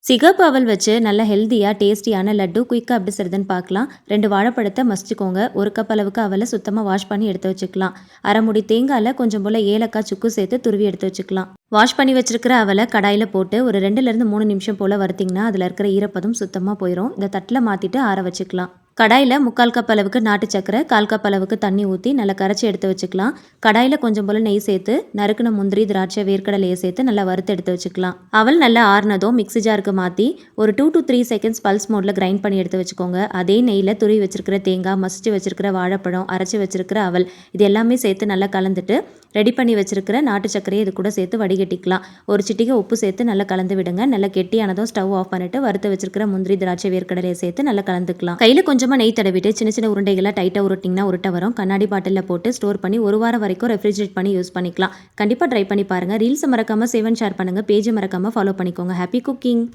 சிகப்பு அவல் வச்சு நல்ல ஹெல்த்தியாக டேஸ்டியான லட்டு குயிக்காக எப்படி செய்யுதுன்னு பார்க்கலாம். 2 வாழைப்பழத்தை மசிச்சுக்கோங்க. 1 கப் அளவுக்கு அவலை சுத்தமாக வாஷ் பண்ணி எடுத்து வச்சுக்கலாம். அரை முடி தேங்காயில் கொஞ்சம் போல் ஏலக்காய் சுக்கு சேர்த்து துருவி எடுத்து வச்சுக்கலாம். வாஷ் பண்ணி வச்சிருக்கிற அவலை கடாயில் போட்டு ஒரு 2லேருந்து 3 நிமிஷம் போல் வறுத்திங்கன்னா அதில் இருக்கிற ஈரப்பதம் சுத்தமாக போயிடும். இந்த தட்டில் மாற்றிட்டு ஆற வச்சுக்கலாம். கடாயில் 3/4 கப் அளவுக்கு நாட்டு சக்கரை, 1/4 கப் அளவுக்கு தண்ணி ஊற்றி நல்லா கரைச்சி எடுத்து வச்சுக்கலாம். கடாயில் கொஞ்சம் போல் நெய் சேர்த்து நறுக்குன முந்திரி, திராட்சை, வேர்க்கடலையை சேர்த்து நல்லா வறுத்து எடுத்து வச்சுக்கலாம். அவல் நல்லா ஆறுனதும் மிக்ஸி ஜாருக்கு மாற்றி ஒரு 2 to 3 செகண்ட்ஸ் பல்ஸ் மோடில் கிரைண்ட் பண்ணி எடுத்து வச்சுக்கோங்க. அதே நெய்யில் துருவி வச்சிருக்கிற தேங்காய், மசிச்சு வச்சிருக்கிற வாழைப்பழம், அரைச்சி வச்சிருக்கிற அவல் இது எல்லாமே சேர்த்து நல்லா கலந்துட்டு ரெடி பண்ணி வச்சிருக்கிற நாட்டு சர்க்கரையை இது கூட சேர்த்து வடிகட்டிக்கலாம். ஒரு சிட்டிகை உப்பு சேர்த்து நல்லா கலந்து விடுங்க. நல்லா கெட்டியானதும் ஸ்டவ் ஆஃப் பண்ணிட்டு வறுத்து வச்சிருக்கிற முந்திரி, திராட்சை, வேர்க்கடலையை சேர்த்து நல்லா கலந்துக்கலாம். கையில் கொஞ்சமாக நெய் தடவிட்டு சின்ன சின்ன உருண்டைகளை டைட்டாக உருட்டிங்கன்னா உருட்டை வரும். கண்ணாடி பாட்டிலில் போட்டு ஸ்டோர் பண்ணி 1 வாரம் வரைக்கும் ரெஃப்ரிஜரேட் பண்ணி யூஸ் பண்ணிக்கலாம். கண்டிப்பாக ட்ரை பண்ணி பாருங்கள். ரீல்ஸ் மறக்காமல் சேவ் அண்ட் ஷேர் பண்ணுங்கள். பேஜை மறக்காமல் ஃபாலோ பண்ணிக்கோங்க. Happy cooking.